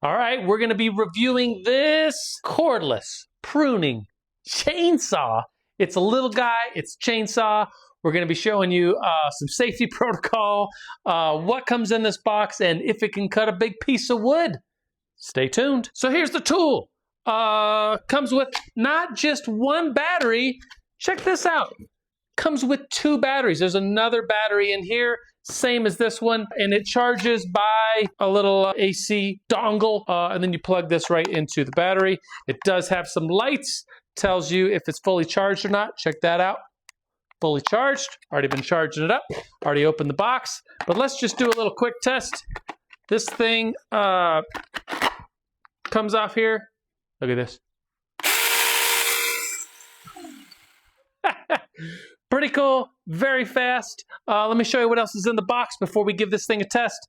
All right, we're going to be reviewing this cordless pruning chainsaw. It's a little guy, it's a chainsaw. We're going to be showing you some safety protocol, what comes in this box, and if it can cut a big piece of wood. Stay tuned. So here's the tool. Comes with not just one battery. Check this out. Comes with 2 batteries. There's another battery in here, same as this one, and it charges by a little AC dongle, and then you plug this right into the battery. It does have some lights, tells you if it's fully charged or not. Check that out. Fully charged. Already been charging it up. Already opened the box. But let's just do a little quick test. This thing comes off here. Look at this. Pretty cool, very fast. Let me show you what else is in the box before we give this thing a test.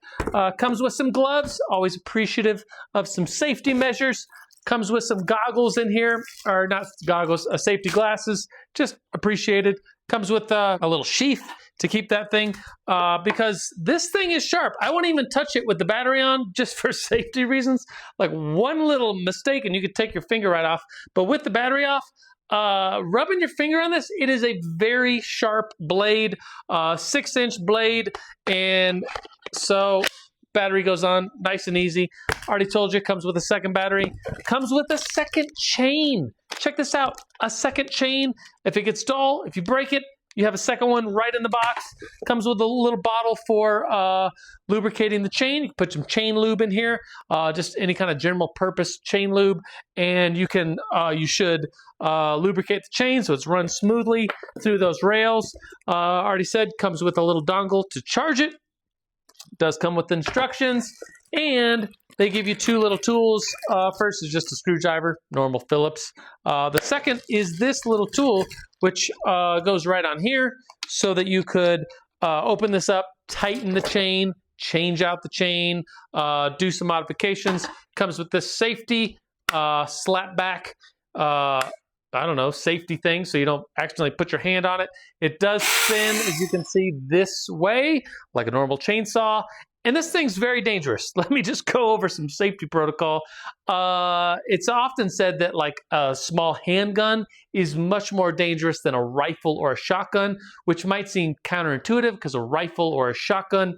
Comes with some gloves, always appreciative of some safety measures. Comes with some goggles in here, or not goggles, safety glasses, just appreciated. Comes with a little sheath to keep that thing, because this thing is sharp. I won't even touch it with the battery on, just for safety reasons. Like one little mistake and you could take your finger right off, but with the battery off, rubbing your finger on this, it is a very sharp blade, 6-inch blade, and so battery goes on nice and easy. Already told you it comes with a second battery. Comes with a second chain. Check this out, a second chain. If it gets dull, if you break it, you have a second one right in the box. Comes with a little bottle for lubricating the chain. You can put some chain lube in here, just any kind of general purpose chain lube, and you can, you should lubricate the chain so it's run smoothly through those rails. Already said, comes with a little dongle to charge it. Does come with instructions, and they give you 2 little tools. First is just a screwdriver, normal Phillips. The second is this little tool, which goes right on here so that you could open this up, tighten the chain, change out the chain, do some modifications. Comes with this safety slap back, I don't know, safety thing so you don't accidentally put your hand on it. It does spin, as you can see, this way, like a normal chainsaw. And this thing's very dangerous. Let me just go over some safety protocol. It's often said that like a small handgun is much more dangerous than a rifle or a shotgun, which might seem counterintuitive because a rifle or a shotgun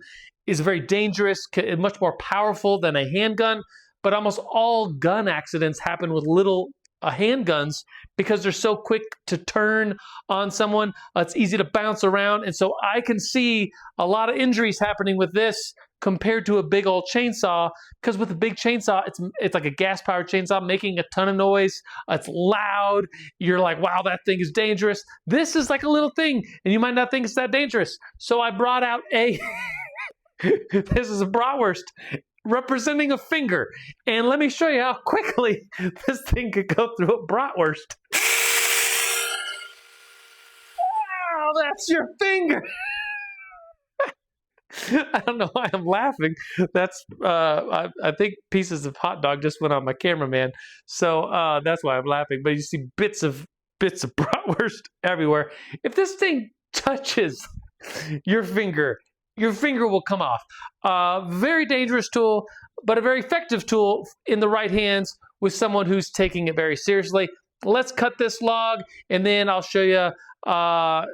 is very dangerous, much more powerful than a handgun. But almost all gun accidents happen with little handguns because they're so quick to turn on someone. It's easy to bounce around, and so I can see a lot of injuries happening with this compared to a big old chainsaw, because with a big chainsaw, it's like a gas-powered chainsaw making a ton of noise. It's loud. You're like, wow, that thing is dangerous. This is like a little thing, and you might not think it's that dangerous. So I brought out a this is a bratwurst representing a finger. And let me show you how quickly this thing could go through a bratwurst. Oh, that's your finger. I don't know why I'm laughing. That's I think pieces of hot dog just went on my cameraman, so that's why I'm laughing. But you see bits of bratwurst everywhere. If this thing touches your finger will come off. Very dangerous tool, but a very effective tool in the right hands with someone who's taking it very seriously. Let's cut this log, and then I'll show you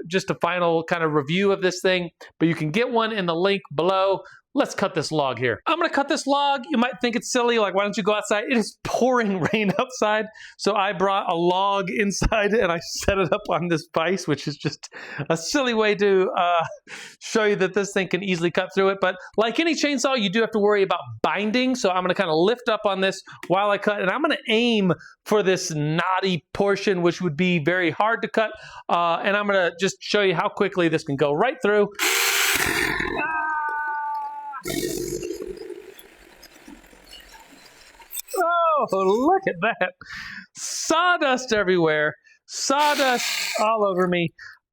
just a final kind of review of this thing. But you can get one in the link below. Let's cut this log here. I'm gonna cut this log. You might think it's silly, like why don't you go outside? It is pouring rain outside. So I brought a log inside and I set it up on this vise, which is just a silly way to show you that this thing can easily cut through it. But like any chainsaw, you do have to worry about binding. So I'm gonna kind of lift up on this while I cut, and I'm gonna aim for this knotty portion, which would be very hard to cut. And I'm gonna just show you how quickly this can go right through. Oh, look at that. Sawdust everywhere. Sawdust all over me.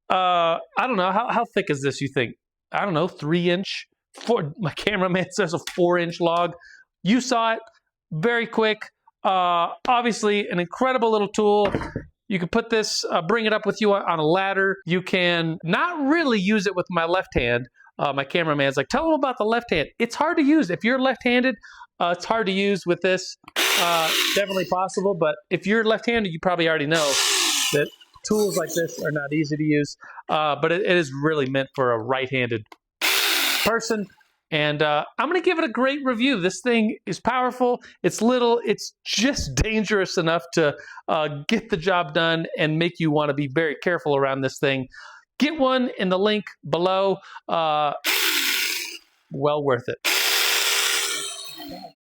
I don't know. How thick is this, you think? I don't know, 3-inch? My cameraman says a 4-inch log. You saw it. Very quick. Obviously, an incredible little tool. You can put this, bring it up with you on a ladder. You can not really use it with my left hand. My cameraman's like, tell them about the left hand. It's hard to use. If you're left-handed, It's hard to use with this. Definitely possible, but if you're left-handed, you probably already know that tools like this are not easy to use, but it is really meant for a right-handed person. And I'm going to give it a great review. This thing is powerful. It's little. It's just dangerous enough to get the job done and make you want to be very careful around this thing. Get one in the link below. Well worth it.